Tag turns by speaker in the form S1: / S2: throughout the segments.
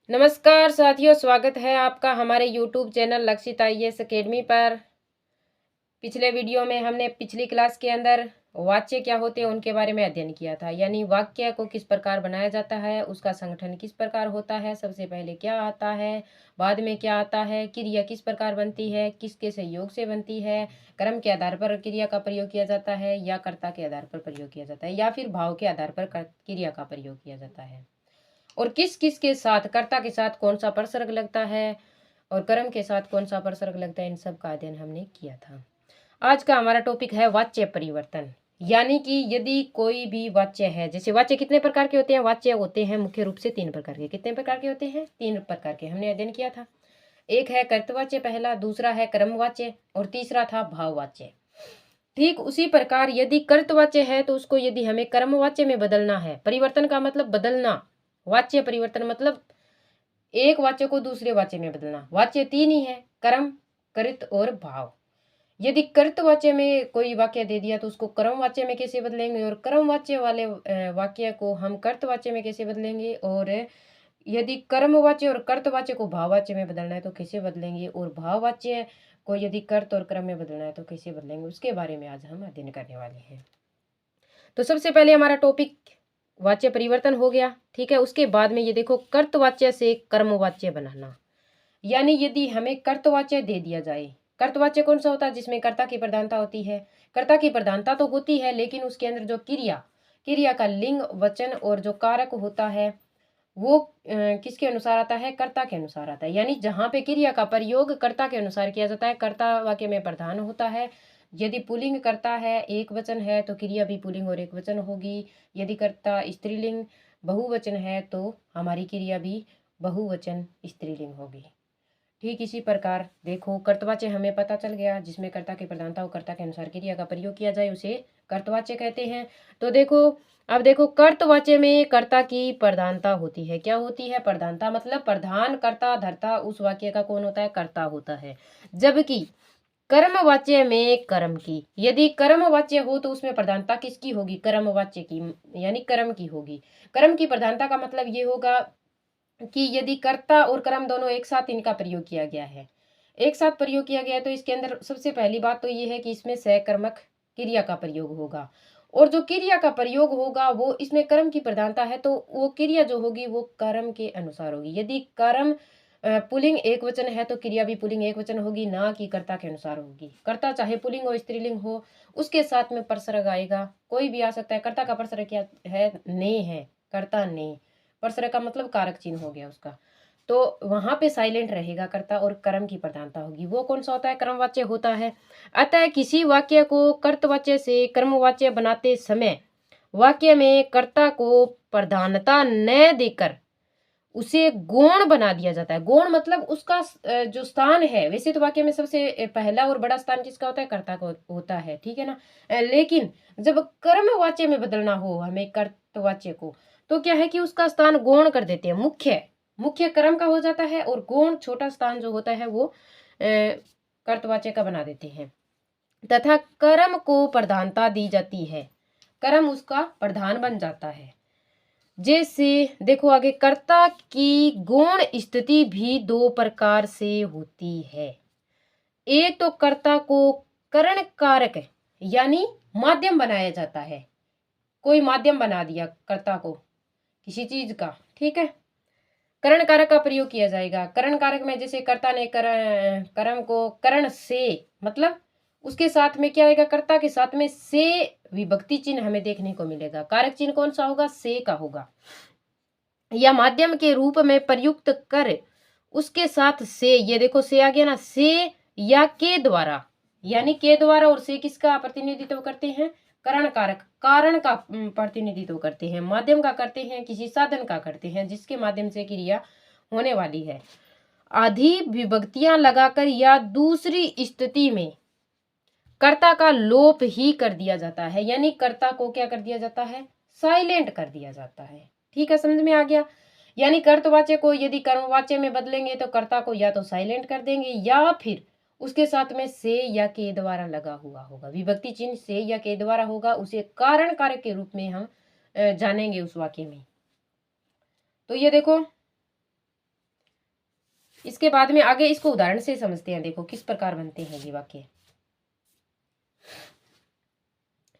S1: नमस्कार साथियों, स्वागत है आपका हमारे YouTube चैनल लक्षित आईएएस अकेडमी पर। पिछले वीडियो में हमने पिछली क्लास के अंदर वाच्य क्या होते हैं उनके बारे में अध्ययन किया था, यानी वाक्य को किस प्रकार बनाया जाता है, उसका संगठन किस प्रकार होता है, सबसे पहले क्या आता है, बाद में क्या आता है, क्रिया किस प्रकार बनती है, किसके सहयोग से बनती है, क्रम के आधार पर क्रिया का प्रयोग किया जाता है या कर्ता के आधार पर प्रयोग किया जाता है या फिर भाव के आधार पर क्रिया का प्रयोग किया जाता है, और किस किस के साथ कर्ता के साथ कौन सा परसर्ग लगता है और कर्म के साथ कौन सा परसर्ग लगता है, इन सब का अध्ययन हमने किया था। आज का हमारा टॉपिक है वाच्य परिवर्तन। यानी कि यदि कोई भी वाच्य है, जैसे वाच्य कितने प्रकार के होते हैं, वाच्य होते हैं मुख्य रूप से 3 प्रकार के। कितने प्रकार के होते हैं? 3 प्रकार के हमने अध्ययन किया था। एक है कर्तवाच्य पहला, दूसरा है क्रमवाच्य और तीसरा था भाववाच्य। ठीक उसी प्रकार यदि कर्तवाच्य है तो उसको यदि हमें कर्मवाच्य में बदलना है, परिवर्तन का मतलब बदलना, वाच्य परिवर्तन मतलब एक वाच्य को दूसरे वाच्य में बदलना। वाच्य 3 ही है, कर्म, कृत और भाव। यदि कर्तवाच्य में कोई वाक्य दे दिया तो उसको कर्मवाच्य में कैसे बदलेंगे, और कर्मवाच्य वाले वाक्य को हम कर्तवाच्य में कैसे बदलेंगे, और यदि कर्मवाच्य और कर्तवाच्य को भाववाच्य में बदलना है तो कैसे बदलेंगे, और भाववाच्य को यदि कर्त और क्रम में बदलना है तो कैसे बदलेंगे, उसके बारे में आज हम अध्ययन करने वाले हैं। तो सबसे पहले हमारा टॉपिक वाच्य परिवर्तन हो गया, ठीक है। उसके बाद में ये देखो कर्तवाच्य से कर्मवाच्य बनाना। यानी यदि हमें कर्तवाच्य दे दिया जाए, कर्तवाच्य कौन सा होता है? जिसमें कर्ता की प्रधानता होती है। कर्ता की प्रधानता तो होती है लेकिन उसके अंदर जो क्रिया, क्रिया का लिंग, वचन और जो कारक होता है वो किसके अनुसार आता है? कर्ता के अनुसार आता है। यानी जहां पे क्रिया का प्रयोग कर्ता के अनुसार किया जाता है, कर्ता वाक्य में प्रधान होता है। यदि पुल्लिंग कर्ता है, एक वचन है तो क्रिया भी पुल्लिंग और एक वचन होगी। यदि कर्ता स्त्रीलिंग बहुवचन है तो हमारी क्रिया भी बहुवचन स्त्रीलिंग होगी। ठीक इसी प्रकार देखो कर्तवाच्य हमें पता चल गया, जिसमें कर्ता की प्रधानता और कर्ता के अनुसार क्रिया का प्रयोग किया जाए उसे कर्तवाच्य कहते हैं। तो देखो अब देखो कर्तवाच्य में कर्ता की प्रधानता होती है। क्या होती है? प्रधानता मतलब प्रधान कर्ता धर्ता उस वाक्य का कौन होता है? कर्ता होता है। जबकि कर्मवाच्य में कर्म की, यदि कर्मवाच्य हो तो उसमें प्रधानता किसकी होगी? कर्मवाच्य की, यानी कर्म की होगी। कर्म की प्रधानता का मतलब ये होगा कि यदि कर्ता और कर्म दोनों एक साथ इनका प्रयोग किया गया है, एक साथ प्रयोग किया गया है, तो इसके अंदर सबसे पहली बात तो ये है कि इसमें सहकर्मक क्रिया का प्रयोग होगा, और जो क्रिया का प्रयोग होगा वो इसमें कर्म की प्रधानता है तो वो क्रिया जो होगी वो कर्म के अनुसार होगी। यदि कर्म पुल्लिंग एक वचन है तो क्रिया भी पुल्लिंग एक वचन होगी, ना कि कर्ता के अनुसार होगी। कर्ता चाहे पुल्लिंग हो स्त्रीलिंग हो, उसके साथ में परसर्ग आएगा, कोई भी आ सकता है। कर्ता का परसर्ग क्या है? ने है, कर्ता ने। परसर्ग का मतलब कारक चिन्ह हो गया उसका, तो वहां पे साइलेंट रहेगा कर्ता और कर्म की प्रधानता होगी। वो कौन सा होता है? कर्मवाच्य होता है। अतः किसी वाक्य को कर्तवाच्य से कर्मवाच्य बनाते समय वाक्य में कर्ता को प्रधानता न देकर उसे गौण बना दिया जाता है। गौण मतलब उसका जो स्थान है, वैसे तो वाक्य में सबसे पहला और बड़ा स्थान किसका होता है? कर्ता को होता है, ठीक है ना। लेकिन जब कर्मवाच्य में बदलना हो हमें कर्तवाच्य को, तो क्या है कि उसका स्थान गौण कर देते हैं। मुख्य मुख्य कर्म का हो जाता है और गौण छोटा स्थान जो होता है वो कर्तवाच्य का बना देते हैं, तथा कर्म को प्रधानता दी जाती है। कर्म उसका प्रधान बन जाता है। जैसे देखो आगे, कर्ता की गौण स्थिति भी 2 प्रकार से होती है। एक तो कर्ता को करण कारक यानी माध्यम बनाया जाता है। कोई माध्यम बना दिया कर्ता को किसी चीज का, ठीक है। करण कारक का प्रयोग किया जाएगा। करण कारक में जैसे कर्ता ने कर्म को करण से, मतलब उसके साथ में क्या आएगा? कर्ता के साथ में से विभक्ति चिन्ह हमें देखने को मिलेगा। कारक चिन्ह कौन सा होगा? से का होगा। या माध्यम के रूप में प्रयुक्त कर उसके साथ से, ये देखो से आ गया ना, से या के द्वारा, यानी के द्वारा और से किसका प्रतिनिधित्व करते हैं? करण कारक, कारण का प्रतिनिधित्व करते हैं। माध्यम का करते हैं, किसी साधन का करते हैं जिसके माध्यम से क्रिया होने वाली है। आधी विभक्तियां लगाकर या दूसरी स्थिति में कर्ता का लोप ही कर दिया जाता है, यानी कर्ता को क्या कर दिया जाता है? साइलेंट कर दिया जाता है। ठीक है, समझ में आ गया। यानी कर्तवाच्य को यदि कर्मवाच्य में बदलेंगे तो कर्ता को या तो साइलेंट कर देंगे या फिर उसके साथ में से या के द्वारा लगा हुआ होगा। विभक्ति चिन्ह से या के द्वारा होगा, उसे कारण कारक के रूप में हम जानेंगे उस वाक्य में। तो ये देखो इसके बाद में आगे इसको उदाहरण से समझते हैं। देखो किस प्रकार बनते हैं ये वाक्य।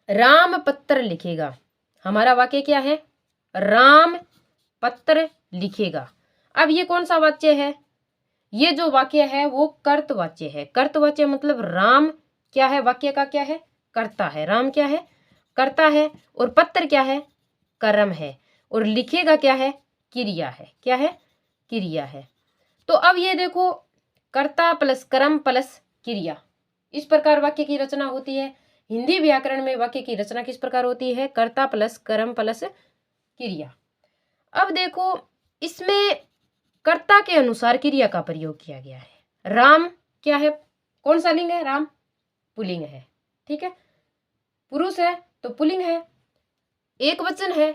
S1: राम पत्र लिखेगा, हमारा वाक्य क्या है, राम पत्र लिखेगा। अब ये कौन सा वाक्य है, ये जो वाक्य है वो कर्तवाच्य है। कर्तवाच्य मतलब राम क्या है, वाक्य का क्या है, कर्ता है। राम क्या है, कर्ता है, और पत्र क्या है, कर्म है, और लिखेगा क्या है, क्रिया है। क्या है, क्रिया है। तो अब ये देखो, कर्ता प्लस कर्म प्लस क्रिया, इस प्रकार वाक्य की रचना होती है। हिंदी व्याकरण में वाक्य की रचना किस प्रकार होती है, कर्ता प्लस कर्म प्लस क्रिया। अब देखो इसमें कर्ता के अनुसार क्रिया का प्रयोग किया गया है। राम क्या है, कौन सा लिंग है, राम पुल्लिंग है, ठीक है। पुरुष है तो पुल्लिंग है, एक वचन है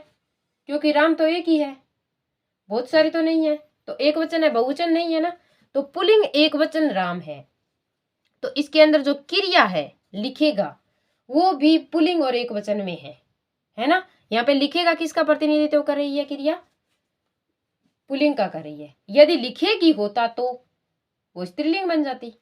S1: क्योंकि राम तो एक ही है, बहुत सारी तो नहीं है, तो एक वचन है, बहुवचन नहीं है ना, तो पुल्लिंग एक वचन राम है। तो इसके अंदर जो क्रिया है लिखेगा वो भी पुल्लिंग और एक वचन में है ना। यहाँ पे लिखेगा किसका प्रतिनिधित्व कर रही है, क्रिया पुल्लिंग का कर रही है। यदि लिखेगी होता तो वो स्त्रीलिंग बन जाती।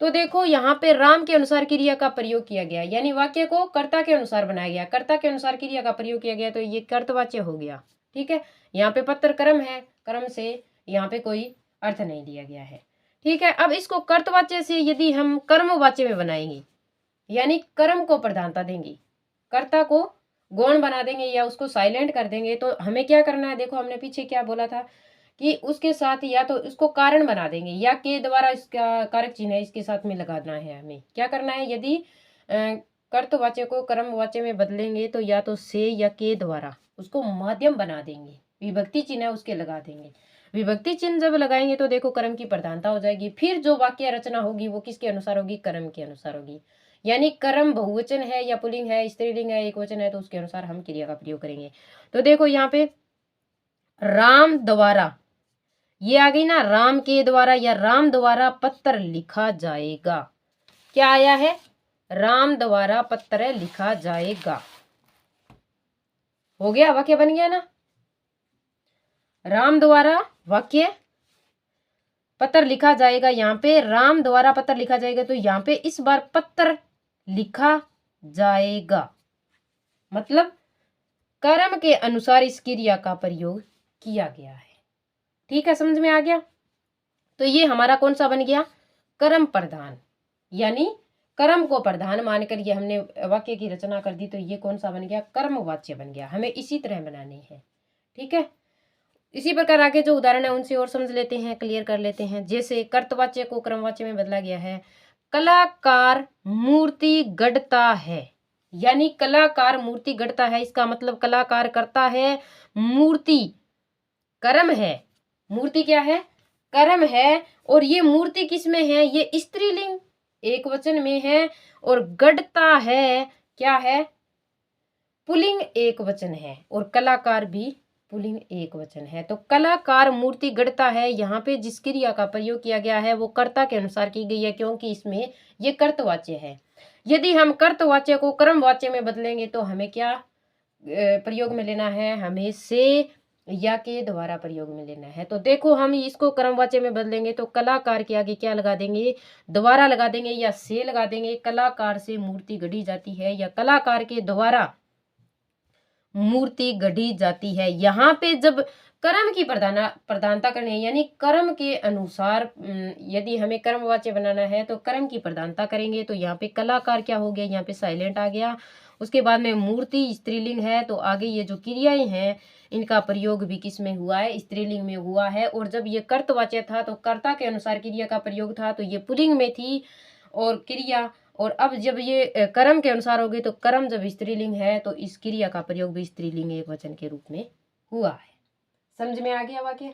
S1: तो देखो यहाँ पे राम के अनुसार क्रिया का प्रयोग किया गया, यानी वाक्य को कर्ता के अनुसार बनाया गया, कर्ता के अनुसार क्रिया का प्रयोग किया गया, तो ये कर्तवाच्य हो गया, ठीक है। यहाँ पे पत्र कर्म है, कर्म से यहाँ पे कोई अर्थ नहीं दिया गया है, ठीक है। अब इसको कर्तवाच्य से यदि हम कर्मवाच्य में बनाएंगे, यानी कर्म को प्रधानता देंगे, कर्ता को गौण बना देंगे या उसको साइलेंट कर देंगे, तो हमें क्या करना है, देखो हमने पीछे क्या बोला था कि उसके साथ या तो इसको कारण बना देंगे या के द्वारा इसका कारक चिन्ह है इसके साथ में लगाना है। हमें क्या करना है, यदि कर्तवाच्य को कर्मवाच्य में बदलेंगे तो या तो से या के द्वारा उसको माध्यम बना देंगे, विभक्ति चिन्ह है उसके लगा देंगे। विभक्ति चिन्ह जब लगाएंगे तो देखो कर्म की प्रधानता हो जाएगी। फिर जो वाक्य रचना होगी वो किसके अनुसार होगी, कर्म के अनुसार होगी। यानी कर्म बहुवचन है या पुल्लिंग है, स्त्रीलिंग है, एक वचन है, तो उसके अनुसार हम क्रिया का प्रयोग करेंगे। तो देखो यहाँ पे राम द्वारा, ये आ गई ना, राम के द्वारा या राम द्वारा पत्र लिखा जाएगा। क्या आया है, राम द्वारा पत्र लिखा जाएगा, हो गया, वाक्य बन गया ना। राम द्वारा वाक्य पत्र लिखा जाएगा, यहाँ पे राम द्वारा पत्र लिखा जाएगा, तो यहाँ पे इस बार पत्र लिखा जाएगा मतलब कर्म के अनुसार इस क्रिया का प्रयोग किया गया है, ठीक है, समझ में आ गया। तो ये हमारा कौन सा बन गया, कर्म प्रधान, यानी कर्म को प्रधान मानकर ये हमने वाक्य की रचना कर दी, तो ये कौन सा बन गया, कर्मवाच्य बन गया। हमें इसी तरह बनाने हैं, ठीक है। इसी प्रकार आगे जो उदाहरण है उनसे और समझ लेते हैं, क्लियर कर लेते हैं। जैसे कर्तवाच्य को क्रमवाच्य में बदला गया है, कलाकार मूर्ति गढ़ता है, यानी कलाकार मूर्ति गढ़ता है, इसका मतलब कलाकार करता है, मूर्ति कर्म है, मूर्ति क्या है, कर्म है, और ये मूर्ति किस में है, ये स्त्रीलिंग एक वचन में है, और गढ़ता है क्या है, पुल्लिंग एक वचन है, और कलाकार भी पुल्लिंग एक वचन है। तो कलाकार मूर्ति गढ़ता है, यहाँ पे जिस क्रिया का प्रयोग किया गया है वो कर्ता के अनुसार की गई है, क्योंकि इसमें ये कर्तवाच्य है। यदि हम कर्तवाच्य को कर्मवाच्य में बदलेंगे तो हमें क्या प्रयोग में लेना है, हमें से या के द्वारा प्रयोग में लेना है। तो देखो हम इसको कर्मवाच्य में बदलेंगे तो कलाकार के आगे क्या लगा देंगे, द्वारा लगा देंगे या से लगा देंगे। कलाकार से मूर्ति गढ़ी जाती है या कलाकार के द्वारा मूर्ति गढ़ी जाती है। यहाँ पे जब कर्म की प्रधानता करनी है, यानी कर्म के अनुसार यदि हमें कर्मवाच्य बनाना है तो कर्म की प्रधानता करेंगे, तो यहाँ पे कलाकार क्या हो गया, यहाँ पे साइलेंट आ गया। उसके बाद में मूर्ति स्त्रीलिंग है, तो आगे ये जो क्रियाएं हैं इनका प्रयोग भी किस में हुआ है, स्त्रीलिंग में हुआ है। और जब ये कर्तवाच्य था तो कर्ता के अनुसार क्रिया का प्रयोग था, तो ये पुल्लिंग में थी और क्रिया। और अब जब ये कर्म के अनुसार हो गई तो कर्म जब स्त्रीलिंग है तो इस क्रिया का प्रयोग भी स्त्रीलिंग एक वचन के रूप में हुआ है। समझ में आ गया वाक्य।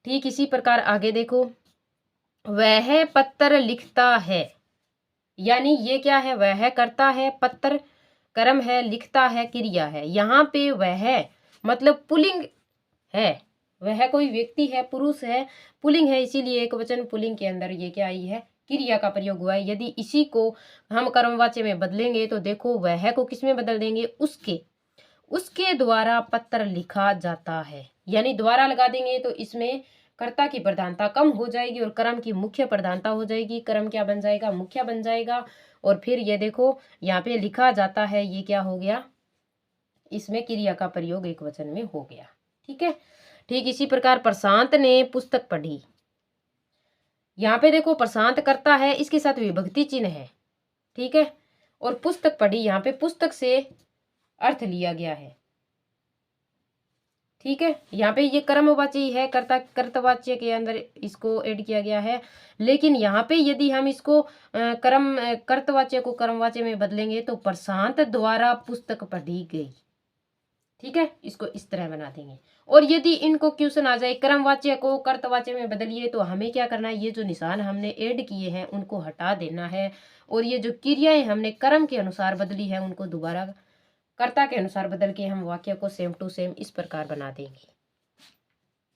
S1: ठीक इसी प्रकार आगे देखो, वह पत्र लिखता है, यानी ये क्या है, वह करता है, पत्र कर्म है, लिखता है क्रिया है। यहाँ पे वह मतलब पुल्लिंग है, वह कोई व्यक्ति है, पुरुष है, पुल्लिंग है, इसीलिए एक वचन पुल्लिंग के अंदर ये क्या आई है, क्रिया का प्रयोग हुआ है। यदि इसी को हम कर्मवाच्य में बदलेंगे तो देखो वह को किस में बदल देंगे, उसके द्वारा पत्र लिखा जाता है, यानी द्वारा लगा देंगे तो इसमें कर्ता की प्रधानता कम हो जाएगी और कर्म की मुख्य प्रधानता हो जाएगी। कर्म क्या बन जाएगा, मुख्य बन जाएगा। और फिर ये देखो यहाँ पे लिखा जाता है, ये क्या हो गया, इसमें क्रिया का प्रयोग एक वचन में हो गया। ठीक है। ठीक इसी प्रकार प्रशांत ने पुस्तक पढ़ी, यहाँ पे देखो प्रशांत कर्ता है, इसके साथ विभक्ति चिन्ह है। ठीक है। और पुस्तक पढ़ी, यहाँ पे पुस्तक से अर्थ लिया गया है। ठीक है। यहाँ पे ये कर्मवाच्य ही है, कर्ता कर्तवाच्य के अंदर इसको ऐड किया गया है। लेकिन यहाँ पे यदि हम इसको कर्तवाच्य को कर्मवाच्य में बदलेंगे तो प्रशांत द्वारा पुस्तक पढ़ी गई। ठीक है, इसको इस तरह बना देंगे। और यदि इनको क्वेश्चन आ जाए कर्मवाच्य को कर्तवाच्य में बदलिए, तो हमें क्या करना है, ये जो निशान हमने ऐड किए हैं उनको हटा देना है। और ये जो क्रियाएं हमने कर्म के अनुसार बदली है उनको दोबारा कर्ता के अनुसार बदल के हम वाक्य को सेम टू सेम इस प्रकार बना देंगे।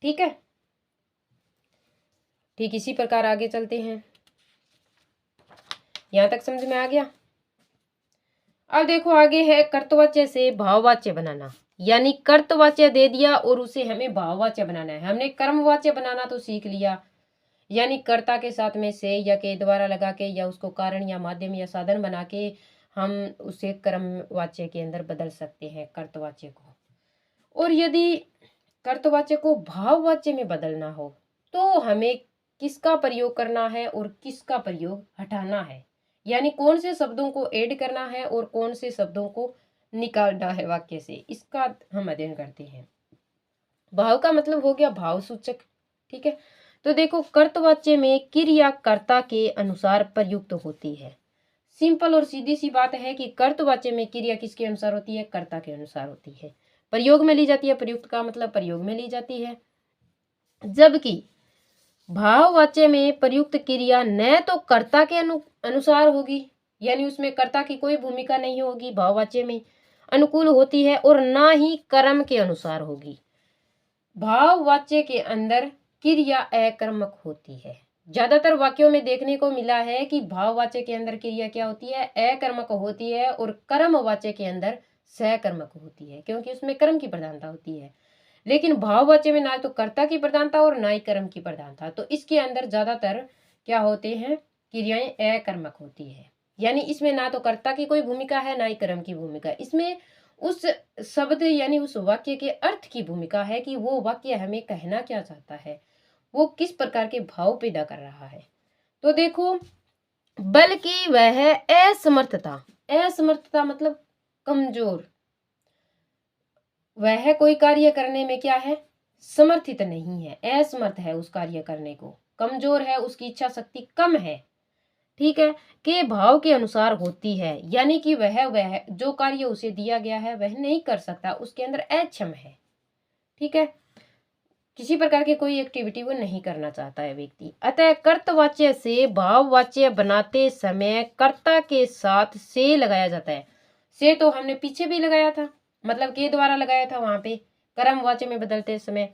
S1: ठीक है। ठीक इसी प्रकार आगे चलते हैं। यहां तक समझ में आ गया। अब देखो आगे है कर्तवाच्य से भाववाच्य बनाना, यानी कर्तवाच्य दे दिया और उसे हमें भाववाच्य बनाना है। हमने कर्मवाच्य बनाना तो सीख लिया, यानी कर्ता के साथ में से या के द्वारा लगा के या उसको कारण या माध्यम या साधन बना के हम उसे कर्मवाच्य के अंदर बदल सकते हैं कर्तवाच्य को। और यदि कर्तवाच्य को भाववाच्य में बदलना हो तो हमें किसका प्रयोग करना है और किसका प्रयोग हटाना है, यानी कौन से शब्दों को ऐड करना है और कौन से शब्दों को निकालना है वाक्य से, इसका हम अध्ययन करते हैं। भाव का मतलब हो गया भाव सूचक। ठीक है। तो देखो कर्तवाच्य में क्रिया कर्ता के अनुसार प्रयुक्त होती है। सिंपल और सीधी सी बात है कि कर्तवाच्य में क्रिया किसके अनुसार होती है, कर्ता के अनुसार होती है। प्रयोग में ली जाती है, प्रयुक्त का मतलब प्रयोग में ली जाती है। जबकि भाववाच्य में प्रयुक्त क्रिया न तो कर्ता के अनुसार होगी, यानी उसमें कर्ता की कोई भूमिका नहीं होगी, भाववाच्य में अनुकूल होती है, और ना ही कर्म के अनुसार होगी। भाववाच्य के अंदर क्रिया अकर्मक होती है। ज्यादातर वाक्यों में देखने को मिला है कि भाववाच्य के अंदर क्रिया क्या होती है, अकर्मक होती है, और कर्मवाच्य के अंदर सकर्मक होती है, क्योंकि उसमें कर्म की प्रधानता होती है। लेकिन भाववाच्य में ना तो कर्ता की प्रधानता और ना ही कर्म की प्रधानता, तो इसके अंदर ज्यादातर क्या होते हैं, क्रियाएं अकर्मक होती है। यानी इसमें ना तो कर्ता की कोई भूमिका है ना ही कर्म की भूमिका, इसमें उस शब्द यानी उस वाक्य के अर्थ की भूमिका है कि वो वाक्य हमें कहना क्या चाहता है, वो किस प्रकार के भाव पैदा कर रहा है। तो देखो, बल्कि वह असमर्थता, असमर्थता मतलब कमजोर, वह कोई कार्य करने में क्या है, समर्थित नहीं है, असमर्थ है उस कार्य करने को, कमजोर है, उसकी इच्छा शक्ति कम है। ठीक है, के भाव के अनुसार होती है, यानी कि वह जो कार्य उसे दिया गया है वह नहीं कर सकता, उसके अंदर अक्षम है। ठीक है, किसी प्रकार की कोई एक्टिविटी वो नहीं करना चाहता है व्यक्ति। अतः कर्तवाच्य से भाववाच्य बनाते समय कर्ता के साथ से लगाया जाता है। से तो हमने पीछे भी लगाया था, मतलब के द्वारा लगाया था वहां पे कर्मवाच्य में बदलते समय।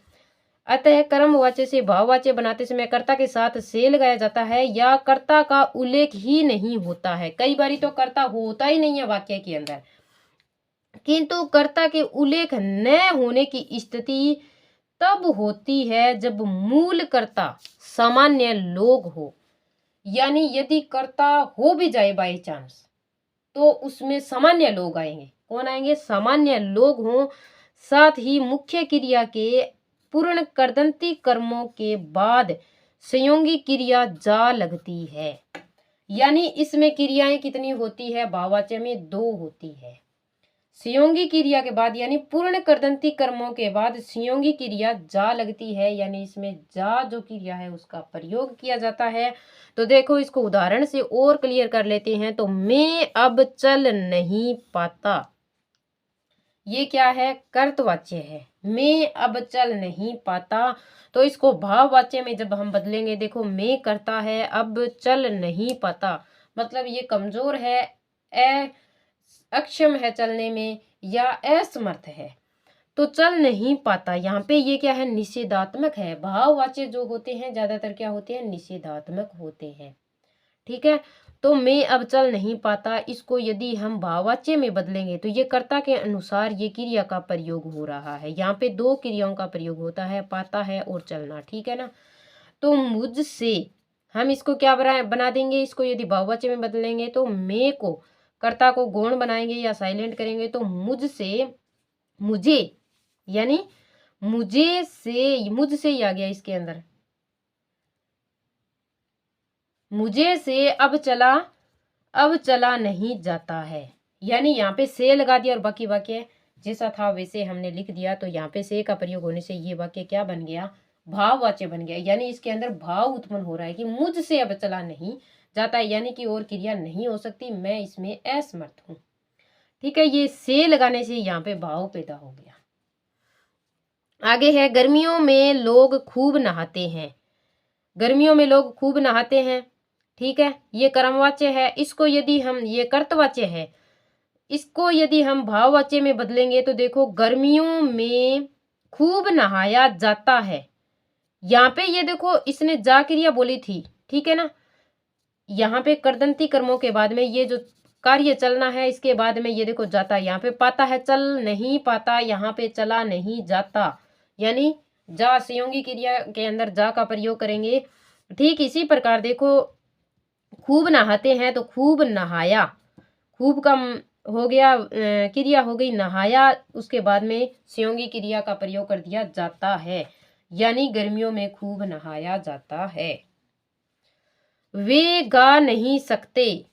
S1: अतः कर्मवाच्य से भाववाच्य बनाते समय कर्ता के साथ से लगाया जाता है, या कर्ता का उल्लेख ही नहीं होता है। कई बारी तो कर्ता होता ही नहीं है वाक्य के अंदर, किंतु कर्ता के उल्लेख न होने की स्थिति तब होती है जब मूल कर्ता सामान्य लोग हो। यानी यदि कर्ता हो भी जाए बाई चांस, तो उसमें सामान्य लोग आएंगे। कौन आएंगे, सामान्य लोग हों। साथ ही मुख्य क्रिया के पूर्ण कर्दंती कर्मों के बाद संयोगी क्रिया जा लगती है। यानी इसमें क्रियाएं कितनी होती है, भाववाच्य में 2 होती है। संयोगी क्रिया के बाद यानी पूर्ण कर्दंती कर्मों के बाद संयोगी क्रिया जा लगती है, यानी इसमें जा जो क्रिया है उसका प्रयोग किया जाता है। तो देखो इसको उदाहरण से और क्लियर कर लेते हैं। तो मैं अब चल नहीं पाता, ये क्या है, कर्तवाच्य है। मैं अब चल नहीं पाता, तो इसको भाववाच्य में जब हम बदलेंगे, देखो मैं करता है, अब चल नहीं पाता, मतलब ये कमजोर है, अक्षम है चलने में, या असमर्थ है, तो चल नहीं पाता। यहाँ पे ये क्या है, निषेधात्मक है। भाववाच्य जो होते हैं ज्यादातर क्या होते हैं, निषेधात्मक होते हैं। ठीक है। तो मैं अब चल नहीं पाता, इसको यदि हम भाववाच्य में बदलेंगे तो ये कर्ता के अनुसार ये क्रिया का प्रयोग हो रहा है। यहाँ पे दो क्रियाओं का प्रयोग होता है, पाता है और चलना, ठीक है ना। तो मुझसे हम इसको क्या बना देंगे, इसको यदि भाववाच्य में बदलेंगे तो मैं को कर्ता को गौण बनाएंगे या साइलेंट करेंगे तो मुझसे, मुझे, यानी मुझसे ही आ गया इसके अंदर, मुझे से अब चला नहीं जाता है। यानी यहाँ पे से लगा दिया और बाकी वाक्य जैसा था वैसे हमने लिख दिया। तो यहाँ पे से का प्रयोग होने से ये वाक्य क्या बन गया, भाववाच्य बन गया। यानी इसके अंदर भाव उत्पन्न हो रहा है कि मुझसे अब चला नहीं जाता है, यानी कि और क्रिया नहीं हो सकती, मैं इसमें असमर्थ हूं। ठीक है, ये से लगाने से यहाँ पे भाव पैदा हो गया। आगे है, गर्मियों में लोग खूब नहाते हैं। गर्मियों में लोग खूब नहाते हैं, ठीक है, ये कर्मवाच्य है। इसको यदि हम, ये कर्तवाच्य है, इसको यदि हम भाववाच्य में बदलेंगे तो देखो, गर्मियों में खूब नहाया जाता है। यहाँ पे ये देखो इसने जा क्रिया बोली थी, ठीक है ना। यहाँ पे कर्दंती कर्मों के बाद में ये जो कार्य चलना है, इसके बाद में ये देखो जाता, यहाँ पे पाता है, चल नहीं पाता, यहाँ पे चला नहीं जाता, यानी जा संयोगी क्रिया के अंदर जा का प्रयोग करेंगे। ठीक इसी प्रकार देखो, खूब नहाते हैं तो खूब नहाया, खूब का हो गया, क्रिया हो गई नहाया, उसके बाद में संयोगी क्रिया का प्रयोग कर दिया जाता है, यानी गर्मियों में खूब नहाया जाता है। वे गा नहीं सकते,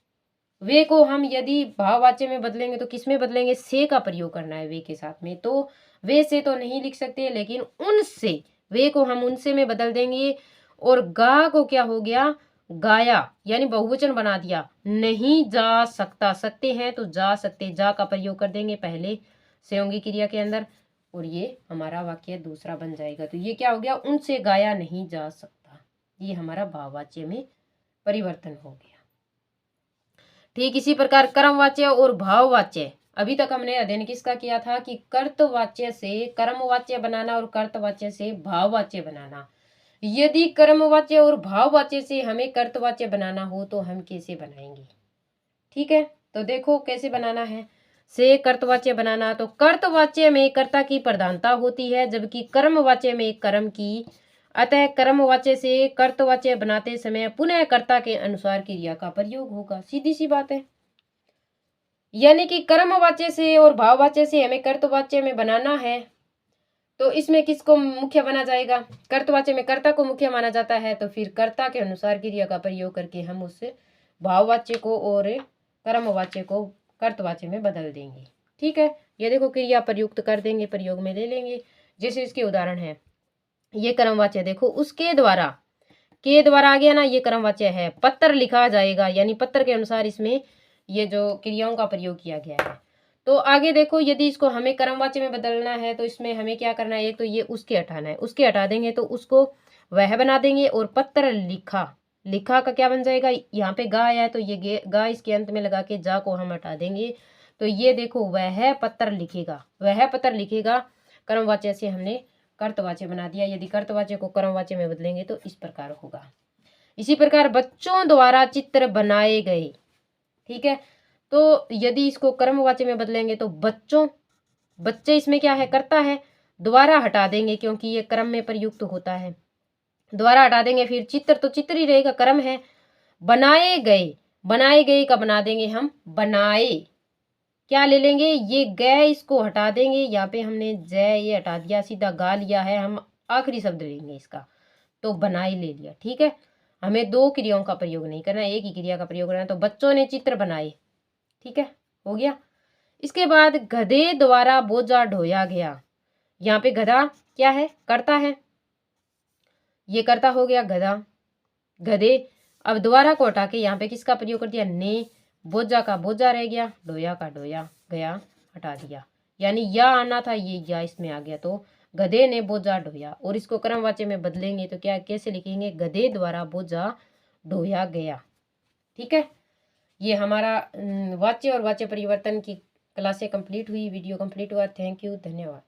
S1: वे को हम यदि भाववाच्य में बदलेंगे तो किस में बदलेंगे, से का प्रयोग करना है वे के साथ में। तो वे से तो नहीं लिख सकते, लेकिन उनसे, वे को हम उनसे में बदल देंगे। और गा को क्या हो गया, गाया, यानी बहुवचन बना दिया। नहीं जा सकता, सकते हैं तो जा सकते, जा का प्रयोग कर देंगे पहले संयोगी क्रिया के अंदर, और ये हमारा वाक्य दूसरा बन जाएगा। तो ये क्या हो गया, उनसे गाया नहीं जा सकता, ये हमारा भाववाच्य में परिवर्तन हो गया। ठीक इसी प्रकार कर्मवाच्य और भाववाच्य, अभी तक हमने अध्ययन किसका किया था कि कर्तवाच्य से कर्मवाच्य बनाना और कर्तवाच्य से भाववाच्य बनाना। यदि कर्मवाच्य और भाववाच्य से हमें कर्तवाच्य बनाना हो तो हम कैसे बनाएंगे, ठीक है। तो देखो कैसे बनाना है, से कर्तवाच्य बनाना, तो कर्तवाच्य में कर्ता की प्रधानता होती है, जबकि कर्मवाच्य में कर्म की। अतः कर्मवाच्य से कर्तवाच्य बनाते समय पुनः कर्ता के अनुसार क्रिया का प्रयोग होगा, सीधी सी बात है। यानी कि कर्मवाच्य से और भाववाच्य से हमें कर्तवाच्य में बनाना है, तो इसमें किसको मुख्य माना जाएगा, कर्तवाच्य में कर्ता को मुख्य माना जाता है, तो फिर कर्ता के अनुसार क्रिया का प्रयोग करके हम उससे भाववाच्य को और कर्मवाच्य को कर्तवाच्य में बदल देंगे। ठीक है, ये देखो क्रिया प्रयुक्त कर देंगे, प्रयोग में ले लेंगे। जैसे इसके उदाहरण है, ये कर्मवाच्य देखो, उसके द्वारा, के द्वारा आ गया ना, ये कर्मवाच्य है। पत्र लिखा जाएगा, यानी पत्र के अनुसार इसमें ये जो क्रियाओं का प्रयोग किया गया है। तो आगे देखो, यदि इसको हमें कर्मवाच्य में बदलना है तो इसमें हमें क्या करना है, एक तो ये उसके हटाना है, उसके हटा देंगे तो उसको वह बना देंगे, और पत्र लिखा, लिखा का क्या बन जाएगा, यहाँ पे गा आया है तो ये गा इसके अंत में लगा के जा को हम हटा देंगे, तो ये देखो वह पत्र लिखेगा, वह पत्र लिखेगा, कर्मवाच्य से हमने कर्तवाच्य बना दिया। यदि कर्तवाच्य को कर्मवाच्य में बदलेंगे तो इस प्रकार होगा। इसी प्रकार बच्चों द्वारा चित्र बनाए गए, ठीक है, तो यदि इसको कर्मवाच्य में बदलेंगे तो बच्चों, बच्चे इसमें क्या है, कर्ता है, द्वारा हटा देंगे क्योंकि ये कर्म में प्रयुक्त होता है, द्वारा हटा देंगे। फिर चित्र, तो चित्र ही रहेगा, कर्म है। बनाए गए, बनाए गए का बना देंगे हम बनाए, क्या ले लेंगे, ये गए इसको हटा देंगे, यहाँ पे हमने जय ये हटा दिया, सीधा गा लिया है, हम आखिरी शब्द लेंगे इसका, तो बनाए ले लिया। ठीक है, हमें दो क्रियाओं का प्रयोग नहीं करना, एक ही क्रिया का प्रयोग करना है। तो बच्चों ने चित्र बनाए, ठीक है, हो गया। इसके बाद गधे द्वारा बोझा ढोया गया, यहाँ पे गधा क्या है, कर्ता है, ये कर्ता हो गया गधा, गधे। अब द्वारा को हटा के यहाँ पे किसका प्रयोग कर दिया, ने, बोझा का बोझा रह गया, ढोया का ढोया गया, हटा दिया, यानी या आना था, ये या इसमें आ गया, तो गधे ने बोझा ढोया। और इसको कर्मवाच्य में बदलेंगे तो क्या, कैसे लिखेंगे, गधे द्वारा बोझा ढोया गया। ठीक है, ये हमारा वाच्य और वाच्य परिवर्तन की क्लासें कंप्लीट हुई, वीडियो कंप्लीट हुआ। थैंक यू, धन्यवाद।